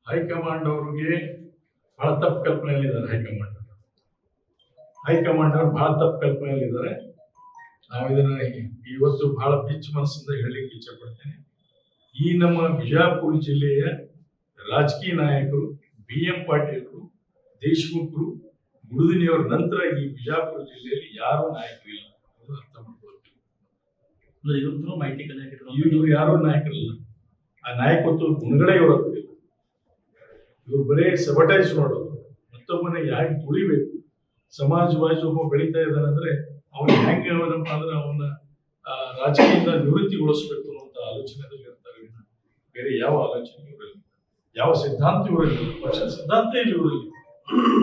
High command ಅವರಿಗೆ ಬಹಳ ತಪ್ಪು ಕಲ್ಪನೆಯಲ್ಲಿದ್ದಾರೆ. ಹೈಕಮಾಂಡ್ ಅವರು ಬಹಳ ತಪ್ಪು ಕಲ್ಪನೆಯಲ್ಲಿದ್ದಾರೆ. ನಾವು ಇದನ್ನ ಇವತ್ತು ಬಹಳ ಬಿಚ್ಚು ಮನಸ್ಸಿಂದ ಹೇಳಲಿಕ್ಕೆ ಇಚ್ಛೆ ಪಡ್ತೇನೆ. ಈ ನಮ್ಮ ಬಿಜಾಪುರ ಜಿಲ್ಲೆಯ ರಾಜಕೀಯ ನಾಯಕರು BM ಪಾಟೀಲರು, ದೇಶಮುಖರು, ಗುಡುದಿನಿಯವರ ನಂತರ ಈ ಬಿಜಾಪುರ ಜಿಲ್ಲೆಯಲ್ಲಿ ಯಾರು ನಾಯಕರಿಲ್ಲ. ಅರ್ಥ ಮಾಡ್ಕೊಳ್ತೀವಿ. ಇವರು ಯಾರು ನಾಯಕರಿಲ್ಲ. ಆ ನಾಯಕತ್ವ ಗುಣಗಳೇ ಇವ್ರ ಹತ್ರ ಇಲ್ಲ. ಇವ್ರು ಬರೇ ಸಬಟೈಸ್ ಮಾಡೋದು, ಮತ್ತೊಬ್ಬನ ಯಾಕೆ ತುಳಿಬೇಕು, ಸಮಾಜವಾದಿ ಒಬ್ಬ ಬೆಳೀತಾ ಇದ್ದಾನೆ ಅಂದ್ರೆ ಅವನು ಹೆಂಗೆ ಏನಪ್ಪ ಅಂದ್ರೆ ಅವನ ರಾಜಕೀಯದಿಂದ ನಿವೃತ್ತಿಗೊಳಿಸಬೇಕು ಅನ್ನುವಂಥ ಆಲೋಚನೆಯಲ್ಲಿ ಇರ್ತಾರೆ. ಬೇರೆ ಯಾವ ಆಲೋಚನೆ ಇವರಲ್ಲಿ, ಯಾವ ಸಿದ್ಧಾಂತ ಇವರಲ್ಲಿ, ಪಕ್ಷದ ಸಿದ್ಧಾಂತ ಇಲ್ಲಿ ಇವರಲ್ಲಿ.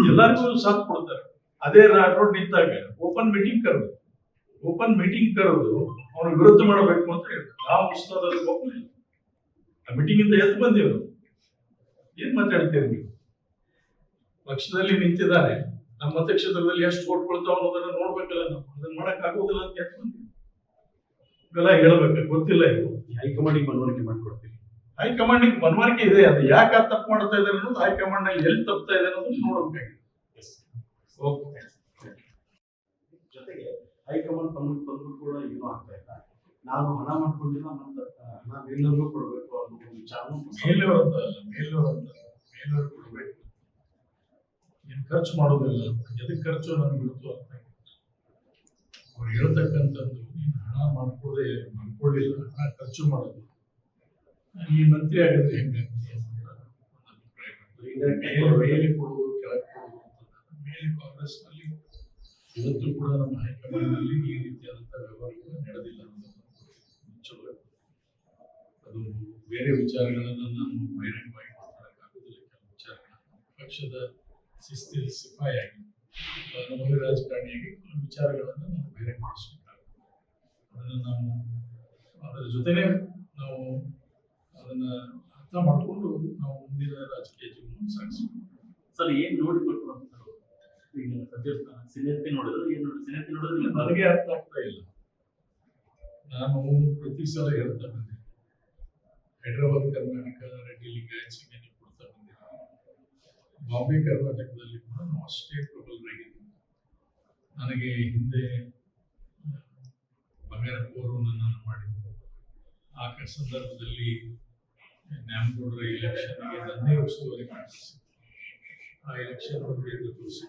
ಎಲ್ಲರಿಗೂ ಸಾಥ್ ಕೊಡ್ತಾರೆ. ಅದೇ ರಾಠೋಡ್ ನಿಂತಾಗ ಓಪನ್ ಮೀಟಿಂಗ್ ಕರೆದು ಅವನ ವಿರುದ್ಧ ಮಾಡಬೇಕು ಅಂತ ಹೇಳ್ತಾರೆ. ನಾವು ಉತ್ಸವದಲ್ಲಿ ಹೋಗ್ಲಿಲ್ಲ, ಆ ಮೀಟಿಂಗ್ ಇಂದ ಎದ್ದು ಬಂದಿವರು. ಏನ್ ಮಾತಾಡ್ತೀರಿ ನೀವು? ಪಕ್ಷದಲ್ಲಿ ನಿಂತಿದ್ದಾರೆ, ನಮ್ಮ ಮತಕ್ಷೇತ್ರದಲ್ಲಿ ಎಷ್ಟು ಓಟ್ ಕೊಡ್ತಾವ ಅನ್ನೋದನ್ನ ನೋಡ್ಬೇಕಲ್ಲ. ನಾವು ಅದನ್ನ ಮಾಡಕ್ ಆಗೋದಿಲ್ಲ ಅಂತ ಎದ್ದು ಬಂದಿವಿ. ಇವೆಲ್ಲ ಹೇಳ್ಬೇಕು, ಗೊತ್ತಿಲ್ಲ. ಇದು ಹೈಕಮಾಂಡಿಗೆ ಮನವರಿಕೆ ಮಾಡ್ಕೊಡ್ತೀವಿ. ಹೈಕಮಾಂಡಿಗೆ ಮನವರಿಕೆ ಇದೆ, ಅದು ಯಾಕೆ ತಪ್ಪು ಮಾಡ್ತಾ ಇದ್ದಾರೆ ಅನ್ನೋದು ಹೈಕಮಾಂಡ್ ನಲ್ಲಿ ಎಲ್ಲಿ ತಪ್ತಾ ಇದೆ ಅನ್ನೋದು ನೋಡ್ಬೇಕಾಗಿದೆ. ಜೊತೆಗೆ ಹೈಕಮಾಂಡ್ ಬಂದ್ರು ಕೂಡ ಏನೂ ಆಗ್ತಾ ಇಲ್ಲ. ನಾನು ಹಣ ಮಾಡ್ಕೊಂಡಿಲ್ಲ, ಮತ್ತೆ ಹಣ ಮೇಲವ್ರಿಗೂ ಕೊಡ್ಬೇಕು ಅನ್ನೋ ವಿಚಾರ. ಮೇಲವರು ಕೊಡ್ಬೇಕು, ಏನ್ ಖರ್ಚು ಮಾಡೋದಿಲ್ಲ. ಎದಕ್ಕೆ ಖರ್ಚು ನನಗೆ ಗೊತ್ತು ಅಂತ ಅವ್ರು ಹೇಳ್ತಕ್ಕಂಥದ್ದು. ನೀನು ಹಣ ಮಾಡ್ಕೊಳ್ಳಿಲ್ಲ, ಹಣ ಖರ್ಚು ಮಾಡೋದು, ಈ ಮಂತ್ರಿ ಆಗಿದ್ರೆ ಹೆಂಗಾಗ್ತದೆ ಮೇಲೆ ಕೊಡುವುದು, ಕೆಳಗೆ ಕೊಡುವುದು. ಮೇಲೆ ಕಾಂಗ್ರೆಸ್ ನಲ್ಲಿ ಇವತ್ತು ಕೂಡ ನಮ್ಮ ಹೈಕಮಾಂಡ್ ನಲ್ಲಿ ಈ ರೀತಿಯಾದಂತಹ ವ್ಯವಹಾರಗಳು ನಡೆದಿಲ್ಲ ಅನ್ನೋದನ್ನು ಚಲೋ. ಅದು ಬೇರೆ ವಿಚಾರಗಳನ್ನು ನಾನು ಬಹಿರಂಗವಾಗಿ ಮಾತಾಡಕ್ಕಾಗುದಿಲ್ಲ. ಕೆಲವು ವಿಚಾರಗಳನ್ನು ಪಕ್ಷದ ಶಿಸ್ತಿನ ಸಿಪಾಯಿಯಾಗಿ, ಅನುಭವಿ ರಾಜಕಾರಣಿಯಾಗಿ ಕೆಲವು ವಿಚಾರಗಳನ್ನು ನಾವು ಬಹಿರಂಗಪಡಿಸಬೇಕಾಗುತ್ತೆ. ಅದನ್ನು ನಾವು ಅದರ ಜೊತೆನೆ ನಾವು ಅದನ್ನ ಅರ್ಥ ಮಾಡಿಕೊಂಡು ನಾವು ಮುಂದಿನ ರಾಜಕೀಯ ಜೀವನ ಸಾಗಿಸಬೇಕು. ಸರ್, ಏನ್ ನೋಡಿಕೊಟ್ಟು ಅಂತ ಸಿನಿಯರ್ಟಿ ನೋಡಿದ್ರು, ಏನ್ ನೋಡಿ ಸಿನಿಯರ್ಟಿ ನೋಡಿದ್ರೆ ನನಗೆ ಅರ್ಥ ಆಗ್ತಾ ಇಲ್ಲ. ನಾನು ಪ್ರತಿ ಸಲ ಹೇಳ್ತಾ ಬಂದೆ, ಹೈದರಾಬಾದ್ ಕರ್ನಾಟಕ ರೆಡ್ಡಿ ಲಿಂಗಾಯತ್ ಸಂಘಟನೆ ಕೊಡ್ತಾ ಬಂದಿದ್ದೀವಿ. ಬಾಂಬೆ ಕರ್ನಾಟಕದಲ್ಲಿ ಕೂಡ ನಾವು ಅಷ್ಟೇ ಪ್ರಬಲರಾಗಿದ್ದೀವಿ. ನನಗೆ ಹಿಂದೆ ಬಂಗಾರಪ್ಪ ಅವರು ನನ್ನನ್ನು ಮಾಡಿದ್ರು. ಆ ಸಂದರ್ಭದಲ್ಲಿ ನ್ಯಾಮಗೌಡರ ಎಲೆಕ್ಷನ್ಗೆ ನನ್ನೇ ಉಸ್ತುವಾರಿ ಮಾಡಿಸಿ ಆ ಎಲೆಕ್ಷನ್ ಗೆದ್ದು ತೋರಿಸಿ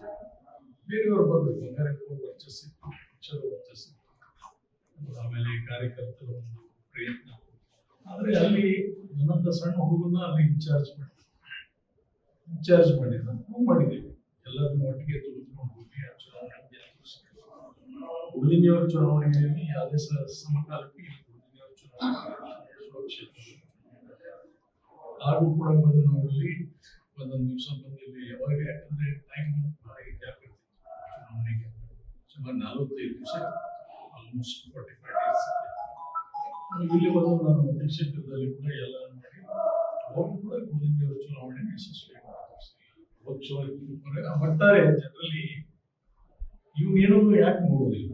ಬೇರೆಯವರು ಬಂದರು. ಬಂಗಾರಪ್ಪ ವರ್ಚಸ್ಸಿತ್ತು, ಪಕ್ಷದ ವರ್ಚಸ್ಸಿತ್ತು, ಆಮೇಲೆ ಕಾರ್ಯಕರ್ತರ ಒಂದು ಪ್ರಯತ್ನ. ಆದರೆ ಅಲ್ಲಿ ನನ್ನಂತ ಸಣ್ಣ ಹುಡುಗನ್ನ ಅಲ್ಲಿ ಇನ್ಚಾರ್ಜ್ ಮಾಡಿ ನಾವು ಮಾಡಿದ್ದೇವೆ. ಎಲ್ಲರನ್ನೂ ಒಟ್ಟಿಗೆ ತೆಗೆದುಕೊಂಡು ಹೋಗಿ ಆ ಚುನಾವಣೆಗೆ ಹುಡುಗಿನಿಯವರ ಚುನಾವಣೆಯಲ್ಲಿ ಯಾವುದೇ ಸಮಕಾಲಕ್ಕೆ ಹುಡುಗಿನಿಯವರ ಚುನಾವಣೆ ಸುರಕ್ಷಿತ ಹಾಗೂ ಕೂಡ ಬಂದು ನಾವಲ್ಲಿ ಒಂದೊಂದು ದಿವಸ ಬಂದಿಲ್ಲಿ ಯಾವಾಗ, ಯಾಕಂದ್ರೆ ಟೈಮ್ ಗ್ಯಾಪ್ ಇರ್ತಿತ್ತು ಚುನಾವಣೆಗೆ. ಸುಮಾರು 45 ದಿವಸ, ಆಲ್ಮೋಸ್ಟ್ 45 ಡೇಸ್ ಇತ್ತು. ಇಲ್ಲಿ ಬಂದು ನಾನು ಮತಕ್ಷೇತ್ರದಲ್ಲಿ ಕೂಡ ಎಲ್ಲ ಮಾಡಿ ಅವರು ಕೂಡ ಗೋಧಿನಿಯವರ ಚುನಾವಣೆ ಯಶಸ್ವಿ ಒಟ್ಟಾರೆ ಜನರಲ್ಲಿ ಇವನೇನು ಯಾಕೆ ನೋಡೋದಿಲ್ಲ.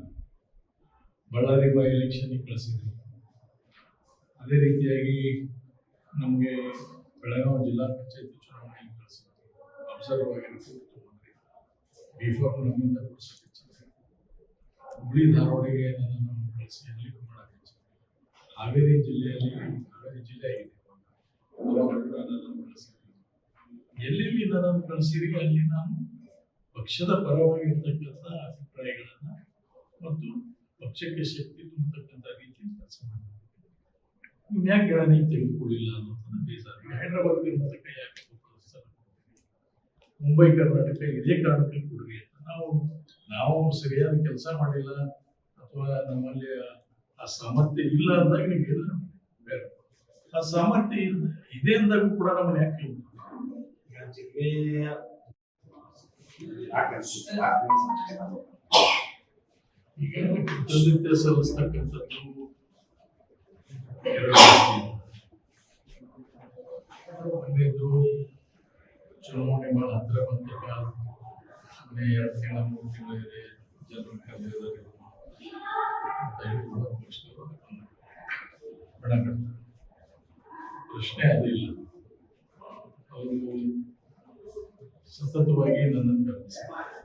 ಬಳ್ಳಾರಿ ಬೈ ಎಲೆಕ್ಷನ್ ಕಳಿಸಿದ್ರು. ಅದೇ ರೀತಿಯಾಗಿ ನಮಗೆ ಬೆಳಗಾವಿ ಜಿಲ್ಲಾ ಪಂಚಾಯತ್ ಚುನಾವಣೆಗೆ ಕಳಿಸಿದ್ರು. ಅಬ್ಸರ್ವ್ ಆಗಿರುತ್ತೆ. ಬಿಫಾರ್ಮ್ ನಮ್ಮಿಂದ ಕೊಡಿಸೋಕೆ ಹುಬ್ಳಿ ಧಾರವಾಡಿಗೆ ನನ್ನನ್ನು ಕಳಿಸಿ ಅಲ್ಲಿ ಮಾಡಕ್ಕೆ ಹಾವೇರಿ ಜಿಲ್ಲೆಯಲ್ಲಿ, ಹಾವೇರಿ ಜಿಲ್ಲೆ ಆಗಿದೆ, ನನ್ನನ್ನು ಕಳಿಸಿದ್ರು. ಎಲ್ಲೆಲ್ಲಿ ನನ್ನನ್ನು ಕಳಿಸಿರಿ ಅಲ್ಲಿ ನಾನು ಪಕ್ಷದ ಪರವಾಗಿರ್ತಕ್ಕಂಥ ಅಭಿಪ್ರಾಯಗಳನ್ನ ಮತ್ತು ಪಕ್ಷಕ್ಕೆ ಶಕ್ತಿ ತುಂಬತಕ್ಕಂಥ ರೀತಿಯಲ್ಲಿ ಕೆಲಸ ಮಾಡಿದೆ. ನೀವು ಯಾಕೆ ಗಣನೆಗೆ ತೆಗೆದುಕೊಳ್ಳಿಲ್ಲ ಅನ್ನೋದನ್ನ ಬೇಜಾರು. ಹೈದರಾಬಾದ್ ಕರ್ನಾಟಕ ಯಾಕೆ ಮುಂಬೈ ಕರ್ನಾಟಕ ಇದೇ ಕಾರಣಕ್ಕೆ ಕೊಡ್ರಿ ಅಂತ ನಾವು ಸರಿಯಾದ ಕೆಲಸ ಮಾಡಿಲ್ಲ ಅಥವಾ ನಮ್ಮಲ್ಲಿ ಆ ಸಾಮರ್ಥ್ಯ ಇಲ್ಲ ಅಂದಾಗ ನೀವು ಹೇಳಿದ್ರೆ ಬೇಡ. ಆ ಸಾಮರ್ಥ್ಯ ಇದೆ ಅಂದಾಗ ಕೂಡ ನಮ್ಮನ್ನ ಯಾಕೆ ಈಗ ಕೃತಜ್ಞತೆ ಸಲ್ಲಿಸ್ತಕ್ಕಂಥದ್ದು ಒಂದೇದು ಚುನಾವಣೆ ಬಹಳ ಹತ್ರ ಬಂದಾಗ ಸುಮ್ಮನೆ 2 ತಿಂಗಳ 3 ತಿಂಗಳ ಇದೆ, ಜನರು ಕರೆದಿದ್ದಾರೆ ಪ್ರಶ್ನೆ ಅದಿಲ್ಲ. ಅವರು ಸತತವಾಗಿ ನನ್ನನ್ನು ಗಮನಿಸಿದ್ದಾರೆ.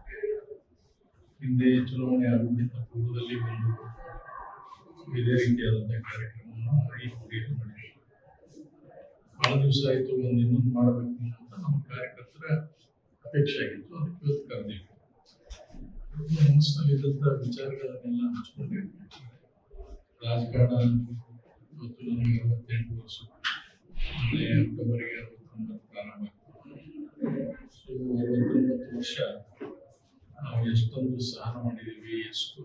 ಹಿಂದೆ ಚುನಾವಣೆ ಆಗುವುದಕ್ಕಿಂತ ಪೂರ್ವದಲ್ಲಿ ಒಂದು ಇದೇ ರೀತಿಯಾದಂತಹ ಕಾರ್ಯಕ್ರಮವನ್ನು ಹುಡುಗಿಯಲ್ಲಿ ಮಾಡಿದ್ವಿ. ಬಹಳ ದಿವಸ ಆಯಿತು, ಒಂದು ಇನ್ನೊಂದು ಮಾಡಬೇಕು ಅಂತ ನಮ್ಮ ಕಾರ್ಯಕರ್ತರ ಅಪೇಕ್ಷೆ ಆಗಿತ್ತು. ಅದಕ್ಕೆ ಇವತ್ತು ಕರೆದಿವಿ. ಮನಸ್ಸಿನಲ್ಲಿದ್ದಂಥ ವಿಚಾರಗಳನ್ನೆಲ್ಲ ಹಂಚ್ಕೊಂಡೆ. ರಾಜಕಾರಣ ಇವತ್ತು ನನಗೆ 28 ವರ್ಷ, ನಾಳೆ ಅಕ್ಟೋಬರ್ಗೆ 69 ಪ್ರಾರಂಭ ಆಗ್ತದೆ. ಸೊ 69 ವರ್ಷ ನಾವು ಎಷ್ಟೊಂದು ಸಹನ ಮಾಡಿದ್ದೀವಿ, ಎಷ್ಟು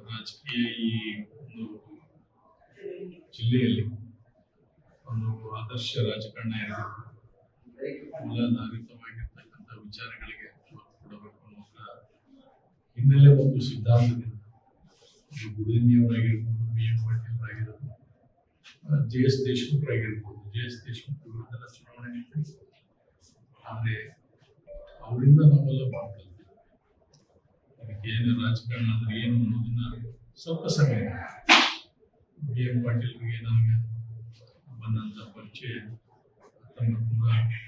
ರಾಜಕೀಯ ಈ ಒಂದು ಜಿಲ್ಲೆಯಲ್ಲಿ ಒಂದು ಆದರ್ಶ ರಾಜಕಾರಣ ಇರಬೇಕು, ಮೂಲಾಧಾರಿತವಾಗಿರ್ತಕ್ಕಂಥ ವಿಚಾರಗಳಿಗೆ ಒತ್ತು ಕೊಡಬೇಕು ಅನ್ನುವಂಥ ಹಿನ್ನೆಲೆ ಮತ್ತು ಸಿದ್ಧಾಂತದಿಂದ ಗುಡಿನಿಯವರಾಗಿರ್ಬೋದು, BM ಪಾಟೀಲರಾಗಿರ್ಬೋದು, JS ದೇಶಮುಖರಾಗಿರ್ಬೋದು. JS ದೇಶಮುಖ ವಿರುದ್ಧ ಚುನಾವಣೆ ನಿಂತಿದೆ. ಆದರೆ ಅವರಿಂದ ನಾವೆಲ್ಲ ಮಾಡ್ತೀವಿ. ಅದಕ್ಕೆ ಏನು ರಾಜಕಾರಣ ಅಂದ್ರೆ ಏನು ಅನ್ನೋದನ್ನ ಸ್ವಲ್ಪ ಸಮಯ BM ಪಾಟೀಲರಿಗೆ ನನಗೆ ಬಂದಂಥ ಪರಿಚಯ 1985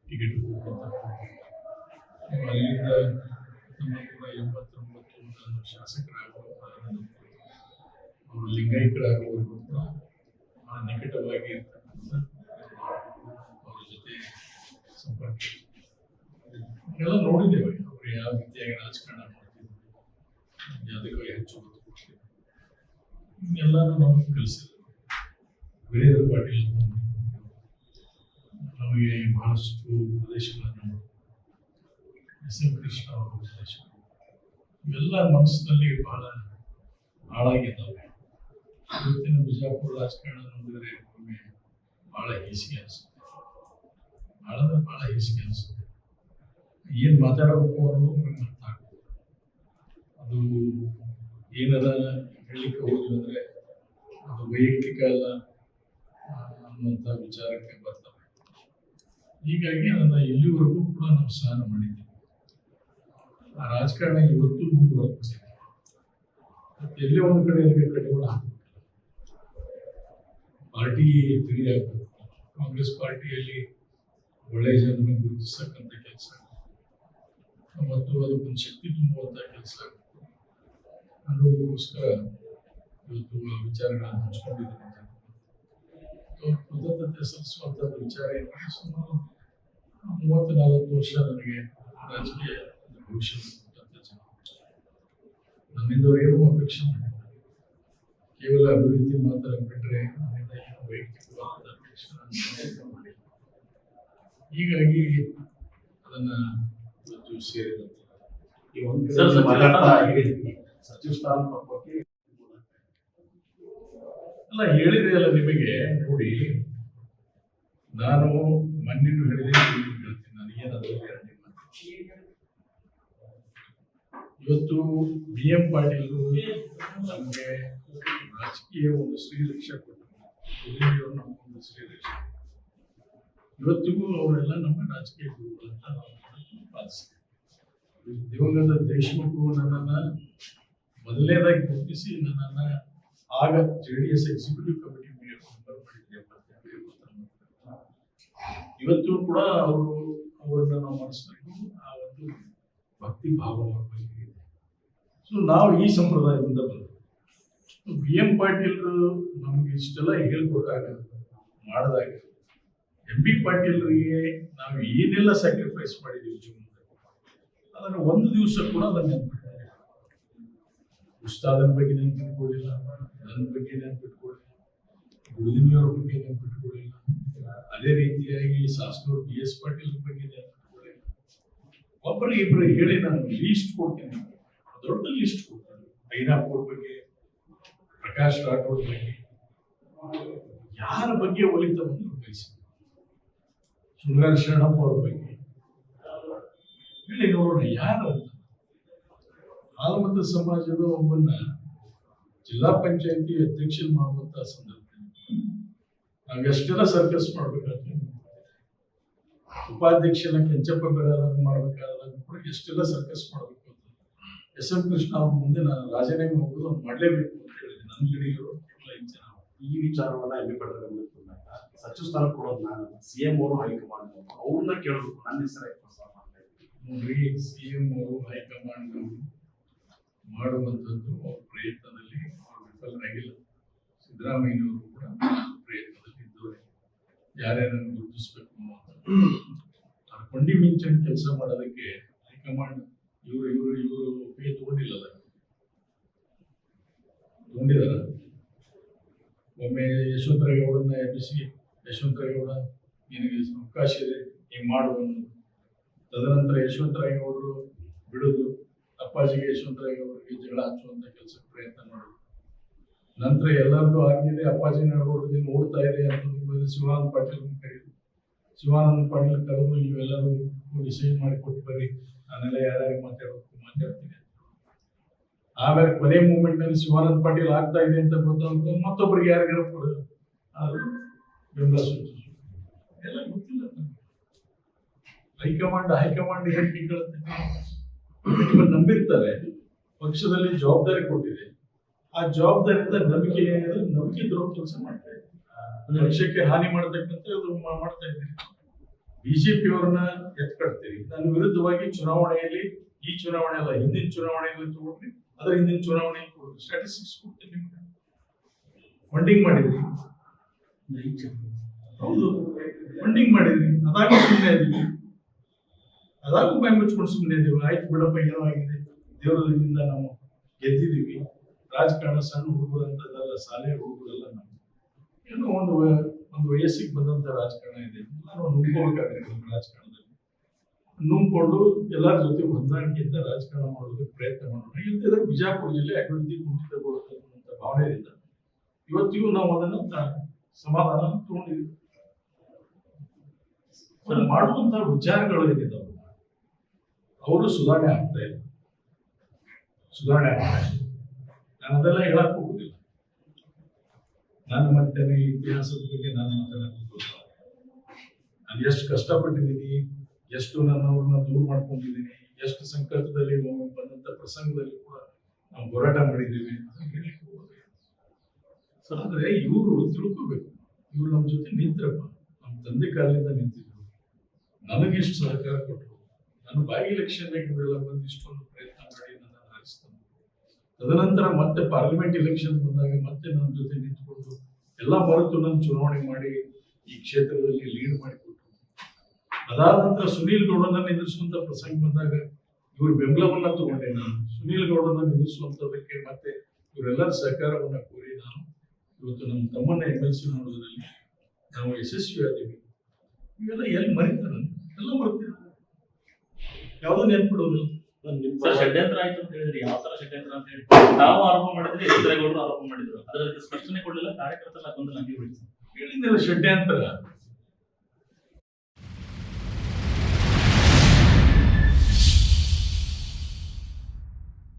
ಟಿಕೆಟ್ ಅಲ್ಲಿಂದ 1989 ನಾನು ಶಾಸಕರಾಗುವ ಲಿಂಗಾಯತರಾಗುವವರೆಗೂ ಕೂಡ ಬಹಳ ನಿಕಟವಾಗಿ ಇರ್ತಕ್ಕಂಥ ಅವ್ರ ಜೊತೆ ಸಂಪರ್ಕ ಎಲ್ಲ ನೋಡಿದ್ದೇವೆ. ಅವರು ಯಾವ ರೀತಿಯಾಗಿ ರಾಜಕಾರಣ ಮಾಡ್ತಿದ್ರು, ಯಾವುದಕ್ಕೆ ಹೆಚ್ಚು ಒತ್ತು ಕೊಡ್ತಿದ್ರು, ಎಲ್ಲಾನು ನಮಗೆ ಕಲಿಸಿದ್ರು. ವೀರೇಂದ್ರ ಪಾಟೀಲ್ ಅಂತ ನಮಗೆ ಬಹಳಷ್ಟು ಪ್ರದೇಶಗಳನ್ನು SM ಕೃಷ್ಣ ಅವರ ಪ್ರದೇಶ ಇವೆಲ್ಲ ಮನಸ್ಸಿನಲ್ಲಿ ಬಹಳ ಹಾಳಾಗಿದ್ದಾವೆ. ಇವತ್ತಿನ ಬಿಜಾಪುರ ರಾಜಕಾರಣ ನೋಡಿದರೆ ನಮಗೆ ಬಹಳ ಹೇಸಿಗೆ ಅನಿಸುತ್ತೆ. ಬಹಳ ಅಂದ್ರೆ ಬಹಳ ಹೇಸಿಗೆ ಅನಿಸುತ್ತೆ. ಏನು ಮಾತಾಡಬೇಕು ಅನ್ನೋದು ನಮಗೆ ಅರ್ಥ ಆಗ್ತದೆ. ಅದು ಏನಾರ ಹೇಳಲಿಕ್ಕೆ ಹೋದ್ವಿ ಅಂದರೆ ಅದು ವೈಯಕ್ತಿಕ ಅಲ್ಲ ಅನ್ನುವಂಥ ವಿಚಾರಕ್ಕೆ ಬರ್ತವೆ. ಹೀಗಾಗಿ ಅದನ್ನು ಇಲ್ಲಿವರೆಗೂ ಕೂಡ ನಾವು ಸಹನ ಮಾಡಿದ್ದೀವಿ. ಆ ರಾಜಕಾರಣ ಇವತ್ತು ಮುಂದುವರೆದಿದೆ. ಎಲ್ಲೇ ಒಂದು ಕಡೆ ಕಡಿವಾಣ ಹಾಕಬೇಕು, ಪಾರ್ಟಿ ತಿಳಿಯಾಗಬೇಕು. ಕಾಂಗ್ರೆಸ್ ಪಾರ್ಟಿಯಲ್ಲಿ ಒಳ್ಳೆಯ ಜನರನ್ನು ಗುರುತಿಸತಕ್ಕಂಥ ಕೆಲಸ ಮತ್ತು ಅದಕ್ಕೊಂದು ಶಕ್ತಿ ತುಂಬುವಂಥ ಕೆಲಸ ಅನ್ನೋದಕ್ಕೋಸ್ಕರ ಇವತ್ತು ಆ ವಿಚಾರಗಳನ್ನು ಹಂಚ್ಕೊಂಡಿದ್ದೀನಿ. ಕೃತಜ್ಞತೆ ಸಲ್ಲಿಸುವಂಥ ವಿಚಾರ ಏನಿದೆ, ಸುಮಾರು 30-40 ವರ್ಷ ನನಗೆ ರಾಜಕೀಯ ಭವಿಷ್ಯ ಕೊಟ್ಟಂಥ ಜನ. ನನ್ನಿಂದವ್ರು ಏನೂ ಅಪೇಕ್ಷೆ ಮಾಡಿಲ್ಲ. ಕೇವಲ ಅಭಿವೃದ್ಧಿ ಮಾತ್ರ ಬಿಟ್ಟರೆ ನನ್ನಿಂದ ಏನು ವೈಯಕ್ತಿಕವಾದ ಅಪೇಕ್ಷೆ ಮಾಡಿಲ್ಲ. ಹೀಗಾಗಿ ಅದನ್ನ ಇವತ್ತು ಸೇರಿದಂತೆ ಈ ಒಂದು ಸಚಿವ ಸ್ಥಾನ ಬಗ್ಗೆ ಅಲ್ಲ ಹೇಳಿದೆ ಅಲ್ಲ ನಿಮಗೆ. ನೋಡಿ, ನಾನು ಮೊನ್ನೆನೂ ಹೇಳಿದೆ, ಹೇಳ್ತೀನಿ, ನನಗೇನಾದರೂ ಗ್ಯಾರಂಟಿ ಮಾಡಿ. ಇವತ್ತು BM ಪಾಟೀಲರು ನಮಗೆ ರಾಜಕೀಯ ಒಂದು ಶ್ರೀರಕ್ಷೆ ಕೊಟ್ಟರು, ನಮಗೊಂದು ಶ್ರೀರಕ್ಷೆ. ಇವತ್ತಿಗೂ ಅವರೆಲ್ಲ ನಮ್ಮ ರಾಜಕೀಯ ಗುರುಗಳು ಅಂತ ನಾವು ಪಾಲಿಸ್ತೀವಿ. ದಿವಂಗತ ದೇಶಮುಖರು ನನ್ನನ್ನು ಮೊದಲನೇದಾಗಿ ಗುರುತಿಸಿ ನನ್ನನ್ನು ಆಗ JDS ಎಕ್ಸಿಕ್ಯೂಟಿವ್ ಕಮಿಟಿ ಮೆಂಬರ್ ಮಾಡಿದ್ದೆ 78-79. ಇವತ್ತು ಕೂಡ ಅವರನ್ನ ನಾವು ಮಾಡಿಸ್ಬೇಕು. ಆ ಒಂದು ಭಕ್ತಿ ಭಾವ ಅವ್ರ ಬಗ್ಗೆ ಇದೆ. ಸೊ ನಾವು ಈ ಸಂಪ್ರದಾಯದಿಂದ ಬಂದೆವು. BM ಪಾಟೀಲರು ನಮಗೆ ಇಷ್ಟೆಲ್ಲ ಹೇಳ್ಕೊಟ್ಟಾಗ ಮಾಡಿದಾಗ MB ಪಾಟೀಲರಿಗೆ ನಾವು ಏನೆಲ್ಲ ಸ್ಯಾಕ್ರಿಫೈಸ್ ಮಾಡಿದ್ದೀವಿ ಜೀವನದಲ್ಲಿ, ಅದನ್ನು ಒಂದು ದಿವಸ ಕೂಡ ಅದನ್ನು ನೆನ್ಪಿಟ್ಕೊಂಡಿಲ್ಲ. ಉಸ್ತಾದನ ಬಗ್ಗೆ ನೆನ್ಪಿಟ್ಕೊಳ್ಳಿಲ್ಲ, ನನ್ನ ಬಗ್ಗೆ ನೆನ್ಪಿಟ್ಕೊಳ್ಳಿಲ್ಲ, ಗುರುದಿನಿಯವರ ಬಗ್ಗೆ ನೆನ್ಪಿಟ್ಕೊಳ್ಳಿಲ್ಲ, ಅದೇ ರೀತಿಯಾಗಿ ಶಾಸಕರು BS ಪಾಟೀಲ್ ಬಗ್ಗೆ ನೆನ್ಪಿಟ್ಕೊಳ್ಳಿಲ್ಲ. ಒಬ್ಬರಿಗೆ ಇಬ್ಬರು ಹೇಳಿ ನಾನು ಲೀಸ್ಟ್ ಕೊಡ್ತೀನಿ, ದೊಡ್ಡ ಲಿಸ್ಟ್ ಕೊಡ್ತೀನಿ. ಐನಾಪುರ ಬಗ್ಗೆ, ಪ್ರಕಾಶ್ ರಾಠೋಡ್ ಬಗ್ಗೆ, ಯಾರ ಬಗ್ಗೆ ಒಲಿತವನ್ನು ಬಯಸಿ, ಸುಂದರ ಶರಣಪ್ಪ ಅವ್ರ ಬಗ್ಗೆ ಹೇಳಿ ನೋಡೋಣ ಯಾರು ಅಂತ. ಆಲ್ಮತ ಸಮಾಜದ ಒಬ್ಬನ್ನ ಜಿಲ್ಲಾ ಪಂಚಾಯತಿ ಅಧ್ಯಕ್ಷ ಮಾಡುವಂತಹ ಸಂದರ್ಭದಲ್ಲಿ ನಾವು ಎಷ್ಟೆಲ್ಲ ಸರ್ಕಸ್ ಮಾಡ್ಬೇಕಾದ್ರೆ, ಉಪಾಧ್ಯಕ್ಷನ ಕೆಂಚಪ್ಪ ಬೆರಾದ ಮಾಡ್ಬೇಕಾದಾಗ ಕೂಡ ಎಷ್ಟೆಲ್ಲ ಸರ್ಕಸ್ ಮಾಡಬೇಕು ಅಂತ SM ಕೃಷ್ಣ ಅವ್ರ ಮುಂದೆ ನಾನು ರಾಜೀನಾಮೆ ಹೋಗೋದು ಮಾಡಲೇಬೇಕು ಅಂತ ಹೇಳಿದೆ. ನನ್ನ ಗಿಡಿಗಳು ಎಲ್ಲ ಜನ ಈ ವಿಚಾರವನ್ನ MB ಪಾಟೀಲ್ ಗಮನಕ್ಕೆ ಬಂದಾಗ ಸಚಿವ ಸ್ಥಾನ ಕೊಡೋದು ನಾನು, CM ಅವರು ಹೈಕಮಾಂಡ್ ಅವ್ರನ್ನ ಕೇಳಬೇಕು, ನನ್ನ ಹೆಸರು ಪ್ರಸ್ತಾವ ಮಾಡ್ತಾ ಇದ್ದೀನಿ. ನೋಡ್ರಿ, CM ಅವರು ಹೈಕಮಾಂಡ್ ಮಾಡುವಂಥದ್ದು ಅವ್ರ ಪ್ರಯತ್ನದಲ್ಲಿ ಅವ್ರು ವಿಫಲರಾಗಿಲ್ಲ. ಸಿದ್ದರಾಮಯ್ಯನವರು ಕೂಡ ಪ್ರಯತ್ನದಲ್ಲಿ ಇದ್ದವರೇ, ಯಾರ್ಯಾರನ್ನು ಗುರುತಿಸ್ಬೇಕು ಅನ್ನೋ ಕೊಂಡಿ ಮಿಂಚನ್ ಕೆಲಸ ಮಾಡೋದಕ್ಕೆ ಹೈಕಮಾಂಡ್ ಇವರು ಒಪ್ಪಿಗೆ ತಗೊಂಡಿಲ್ಲಲ್ಲ, ತಗೊಂಡಿದಾರ. ಒಮ್ಮೆ ಯಶವಂತರಾಯಗೌಡನ್ನ ಎಬ್ಬಿಸಿ, ಯಶವಂತರಾಯಗೌಡ ನಿನಗೆ ಅವಕಾಶ ಇದೆ ಹಿಂಗೆ ಮಾಡುವನ್ನು, ತದನಂತರ ಯಶವಂತರಾಯಗೌಡರು ಬಿಡೋದು, ಅಪ್ಪಾಜಿಗೆ ಯಶವಂತರಾಯಗೌಡರಿಗೆ ಜಗಳ ಹಚ್ಚುವಂತ ಕೆಲಸಕ್ಕೆ ಪ್ರಯತ್ನ ಮಾಡೋದು. ನಂತರ ಎಲ್ಲರದ್ದು ಆಗಿದೆ, ಅಪ್ಪಾಜಿ ನಡ್ಕೊಂಡು ಓಡ್ತಾ ಇದೆ ಅಂತ ಶಿವಾನಂದ ಪಾಟೀಲ್ ಕರೆಯೋದು. ಶಿವಾನಂದ ಪಾಟೀಲ್ ಕರೆದು ನೀವೆಲ್ಲರೂ ಡಿಸೈಡ್ ಮಾಡಿ ಕೊಟ್ಟು ಬರ್ರಿ, ನಾನೆಲ್ಲ ಯಾರ್ಯಾರಿಗೆ ಮಾತಾಡ್ತೀನಿ. ಆಮೇಲೆ ಕೊನೆ ಮೂಮೆಂಟ್ ನಲ್ಲಿ ಶಿವಾನಂದ ಪಾಟೀಲ್ ಆಗ್ತಾ ಇದೆ ಅಂತ ಗೊತ್ತಾಗ ಮತ್ತೊಬ್ಬರಿಗೆ ಯಾರಿಗಾರ ಕೊಡೋದು, ಅದು ಬೆಂಬಲ ಸೂಚಿಸು ಎಲ್ಲ ಗೊತ್ತಿಲ್ಲ. ಹೈಕಮಾಂಡ್ ಹೇಳಿಕೆ ಕೇಳುತ್ತೆ, ನಿಮ್ಮನ್ನು ನಂಬಿರ್ತಾರೆ, ಪಕ್ಷದಲ್ಲಿ ಜವಾಬ್ದಾರಿ ಕೊಟ್ಟಿದೆ, ಆ ಜವಾಬ್ದಾರಿಯಿಂದ ನಂಬಿಕೆ ದ್ರೋಹ ಕೆಲಸ ಮಾಡ್ತಾ ಇದೆ, ಪಕ್ಷಕ್ಕೆ ಹಾನಿ ಮಾಡತಕ್ಕಂಥ ಮಾಡ್ತಾ ಇದ್ದೀರಿ. ಬಿಜೆಪಿ ಅವ್ರನ್ನ ಎತ್ಕಡ್ತೀರಿ. ನನ್ನ ವಿರುದ್ಧವಾಗಿ ಚುನಾವಣೆಯಲ್ಲಿ, ಈ ಚುನಾವಣೆ ಅಲ್ಲ ಹಿಂದಿನ ಚುನಾವಣೆಯಲ್ಲಿ ತಗೊಂಡ್ರಿ, ಅದರ ಹಿಂದಿನ ಚುನಾವಣೆ ಕೊಡ್ರಿ, ಸ್ಟ್ಯಾಟಿಸ್ಟಿಕ್ಸ್ ಕೊಡ್ತೀನಿ ನಿಮ್ಗೆ. ಫಂಡಿಂಗ್ ಮಾಡಿದ್ರಿ, ಹೌದು ಫಂಡಿಂಗ್ ಮಾಡಿದ್ರಿ, ಅದಾಗೂ ಸುಮ್ಮನೆ ಇದೀವಿ, ಅದಾಗೂ ಬಾಯಿ ಮುಚ್ಕೊಂಡು ಸುಮ್ಮನೆ ಇದೀವಿ. ಆಯ್ತು ಬಿಡಪ್ಪ, ಏನೋ ಆಗಿದೆ, ದೇವರಿಂದ ನಾವು ಗೆದ್ದಿದ್ದೀವಿ. ರಾಜಕಾರಣ ಸಣ್ಣ ಹುಡುಗರು ಅಂತದಲ್ಲ, ಶಾಲೆ ಹುಡುಗರಲ್ಲ, ನಾವು ಏನೋ ಒಂದು ವಯಸ್ಸಿಗೆ ಬಂದಂತ ರಾಜಕಾರಣ ಇದೆ. ನಾನು ನುಂಗ್ಕೋಬೇಕಾಗುತ್ತೆ ರಾಜಕಾರಣದಲ್ಲಿ, ನುಂಗ್ಕೊಂಡು ಎಲ್ಲರ ಜೊತೆ ಹೊಂದಾಣಿಕೆಯಿಂದ ರಾಜಕಾರಣ ಮಾಡೋದಕ್ಕೆ ಪ್ರಯತ್ನ ಮಾಡೋಣ. ಇಲ್ಲದಿದ್ರೆ ಬಿಜಾಪುರ ಜಿಲ್ಲೆ ಅಭಿವೃದ್ಧಿ ಕುಂಠಿತಗೊಳ್ಳುವಂತ ಭಾವನೆಯಿಂದ ಇವತ್ತಿಗೂ ನಾವು ಅದನ್ನ ಸಮಾಧಾನ ತಗೊಂಡಿದ್ದೀವಿ. ಮಾಡುವಂತ ವಿಚಾರಗಳು ಏನಿದಾವೆ ಅವರು ಸುಧಾರಣೆ ಆಗ್ತಾ ಇಲ್ಲ. ನಾನು ಅದೆಲ್ಲ ಹೇಳಕ್ ಹೋಗುದಿಲ್ಲ. ನಾನು ಮತ್ತೆ ಇತಿಹಾಸದ ಬಗ್ಗೆ ನಾನು ಮಾತಾಡಕ್ ಹೋಗುದಿಲ್ಲ. ನಾನು ಎಷ್ಟು ಕಷ್ಟಪಟ್ಟಿದ್ದೀನಿ, ಎಷ್ಟು ನನ್ನವ್ರನ್ನ ದೂರ ಮಾಡ್ಕೊಂಡಿದ್ದೀನಿ, ಎಷ್ಟು ಸಂಕಟದಲ್ಲಿ ಬಂದಂತ ಪ್ರಸಂಗದಲ್ಲಿ ಕೂಡ ನಾವು ಹೋರಾಟ ಮಾಡಿದ್ದೀವಿ. ಆದ್ರೆ ಇವರು ತಿಳ್ಕೋಬೇಕು, ಇವ್ರು ನಮ್ಮ ಜೊತೆ ನಿಂತ್ರಪ್ಪ, ನಮ್ಮ ತಂದೆ ಕಾಲದಿಂದ ನಿಂತಿದ್ರು, ನನಗಿಷ್ಟು ಸಹಕಾರ ಕೊಟ್ಟರು. ನಾನು ಬಾಯಿ ಎಲೆಕ್ಷನ್ ಇವರೆಲ್ಲ ಬಂದು ಇಷ್ಟೊಂದು ಪ್ರಯತ್ನ ಮಾಡಿ ನನ್ನ ಆರಿಸ್ತಂದು, ತದನಂತರ ಮತ್ತೆ ಪಾರ್ಲಿಮೆಂಟ್ ಎಲೆಕ್ಷನ್ ಬಂದಾಗ ಮತ್ತೆ ನನ್ನ ಜೊತೆ ನಿಂತ್ಕೊಂಡು ಎಲ್ಲ ಮರೆತು ನನ್ನ ಚುನಾವಣೆ ಮಾಡಿ ಈ ಕ್ಷೇತ್ರದಲ್ಲಿ ಲೀಡ್ ಮಾಡಿಕೊಟ್ರು. ಅದಾದ ನಂತರ ಸುನೀಲ್ ಗೌಡನ ನಿಲ್ಲಿಸುವಂತ ಪ್ರಸಂಗ ಬಂದಾಗ ಇವ್ರ ಬೆಂಬಲವನ್ನ ತಗೊಂಡೆ ನಾನು. ಸುನೀಲ್ ಗೌಡನ ನಿಲ್ಲಿಸುವಂತದಕ್ಕೆ ಮತ್ತೆ ಇವರೆಲ್ಲರ ಸಹಕಾರವನ್ನ ಕೋರಿ ನಾನು ಇವತ್ತು ನಮ್ಮ ತಮ್ಮನ್ನ MLC ಮಾಡೋದ್ರಲ್ಲಿ ನಾವು ಯಶಸ್ವಿ ಆದೀವಿ. ಇವೆಲ್ಲ ಎಲ್ಲಿ ಮರಿತಾರೆ, ಎಲ್ಲ ಮರ್ತೀರ, ಯಾವ್ದು ನೆನ್ಪಿಡೋದಿಲ್ಲ. ಷಡ್ಯಂತ್ರ ಆಯ್ತು ಅಂತ ಹೇಳಿದ್ರಿ, ಯಾವ ತರ ಷಡ್ಯಂತ್ರ ಅಂತ ಹೇಳಿ ನಾವು ಆರೋಪ ಮಾಡಿದ್ರೆ ಯಶವಂತರಾಯಗೌಡರು ಆರೋಪ ಮಾಡಿದ್ರು, ಅದಕ್ಕೆ ಸ್ಪಷ್ಟನೆ ಕೊಡಲಿಲ್ಲ. ಕಾರ್ಯಕರ್ತರ ಗೊಂದಲ ಹಂಗೆ ಉಳಿಸಿ ಹೇಳಿದ್ನಲ್ಲ ಷಡ್ಯಂತ್ರ.